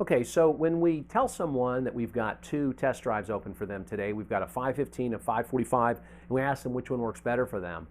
Okay, so when we tell someone that we've got two test drives open for them today, we've got a 5:15, a 5:45, and we ask them which one works better for them.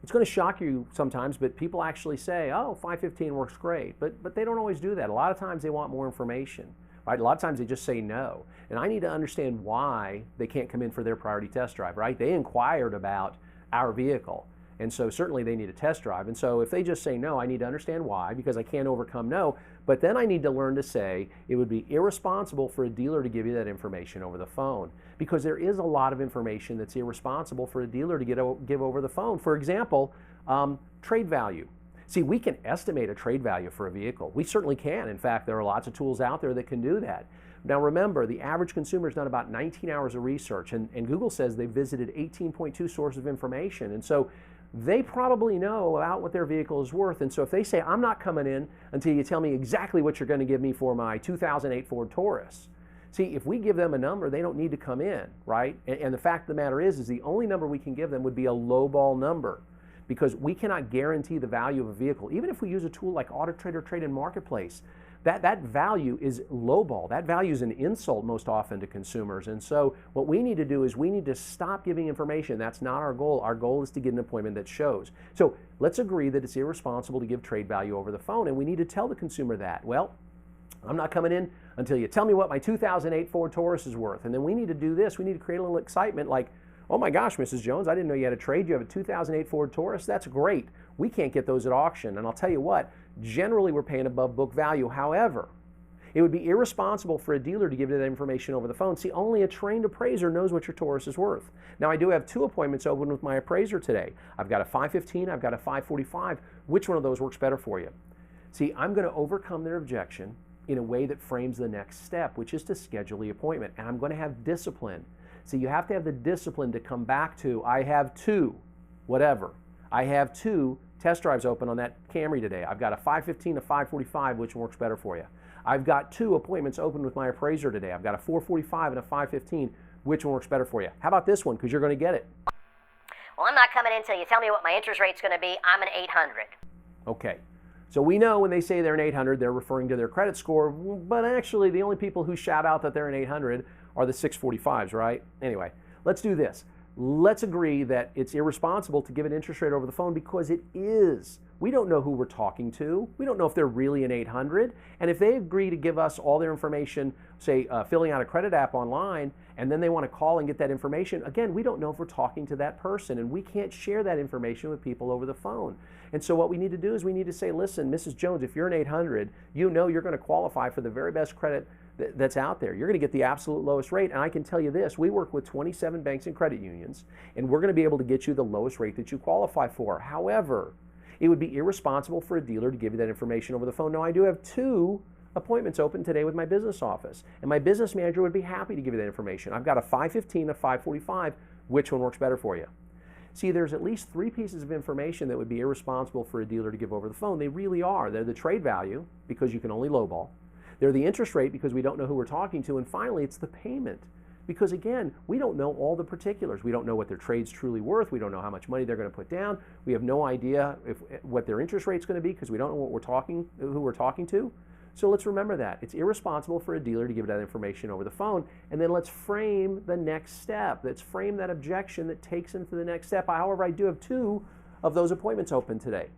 It's going to shock you sometimes, but people actually say, oh, 5:15 works great. But they don't always do that. A lot of times they want more information, right? A lot of times they just say no. And I need to understand why they can't come in for their priority test drive, right? They inquired about our vehicle. And so certainly they need a test drive. And so if they just say no, I need to understand why, because I can't overcome no. But then I need to learn to say it would be irresponsible for a dealer to give you that information over the phone, because there is a lot of information that's irresponsible for a dealer to give over the phone. For example, trade value. See, we can estimate a trade value for a vehicle. We certainly can. In fact, there are lots of tools out there that can do that. Now remember, the average consumer has done about 19 hours of research, and Google says they visited 18.2 sources of information. And so they probably know about what their vehicle is worth. And so if they say, I'm not coming in until you tell me exactly what you're going to give me for my 2008 Ford Taurus. See, if we give them a number, they don't need to come in, right? And the fact of the matter is the only number we can give them would be a lowball number, because we cannot guarantee the value of a vehicle. Even if we use a tool like Auto Trader, Trade and Marketplace, that value is lowball. That value is an insult most often to consumers. And so what we need to do is we need to stop giving information. That's not our goal. Our goal is to get an appointment that shows. So let's agree that it's irresponsible to give trade value over the phone, and we need to tell the consumer that. Well, I'm not coming in until you tell me what my 2008 Ford Taurus is worth. And then we need to do this. We need to create a little excitement like, oh my gosh, Mrs. Jones, I didn't know you had a trade. You have a 2008 Ford Taurus? That's great. We can't get those at auction. And I'll tell you what, generally we're paying above book value. However, it would be irresponsible for a dealer to give you that information over the phone. See, only a trained appraiser knows what your Taurus is worth. Now, I do have two appointments open with my appraiser today. I've got a 5:15, I've got a 5:45. Which one of those works better for you? See, I'm going to overcome their objection in a way that frames the next step, which is to schedule the appointment. And I'm going to have discipline. So you have to have the discipline to come back to, I have two, whatever. I have two test drives open on that Camry today. I've got a 5:15, a 5:45, which works better for you. I've got two appointments open with my appraiser today. I've got a 4:45 and a 5:15, which one works better for you? How about this one, because you're going to get it. Well, I'm not coming in until you tell me what my interest rate's going to be. I'm an 800. Okay. So we know when they say they're an 800, they're referring to their credit score, but actually the only people who shout out that they're an 800 are the 645s, right? Anyway, let's do this. Let's agree that it's irresponsible to give an interest rate over the phone, because it is. We don't know who we're talking to. We don't know if they're really an 800. And if they agree to give us all their information, say filling out a credit app online, and then they want to call and get that information, again, we don't know if we're talking to that person, and we can't share that information with people over the phone. And so what we need to do is we need to say, listen, Mrs. Jones, if you're an 800, you know you're going to qualify for the very best credit that's out there. You're going to get the absolute lowest rate. And I can tell you this, we work with 27 banks and credit unions, and we're going to be able to get you the lowest rate that you qualify for. However, it would be irresponsible for a dealer to give you that information over the phone. Now, I do have two appointments open today with my business office, and my business manager would be happy to give you that information. I've got a 5:15, a 5:45. Which one works better for you? See, there's at least three pieces of information that would be irresponsible for a dealer to give over the phone. They really are. They're the trade value, because you can only lowball. They're the interest rate, because we don't know who we're talking to. And finally, it's the payment. Because again, we don't know all the particulars. We don't know what their trade's truly worth. We don't know how much money they're going to put down. We have no idea what their interest rate's going to be, because we don't know who we're talking to. So let's remember that. It's irresponsible for a dealer to give that information over the phone. And then let's frame the next step. Let's frame that objection that takes them to the next step. However, I do have two of those appointments open today.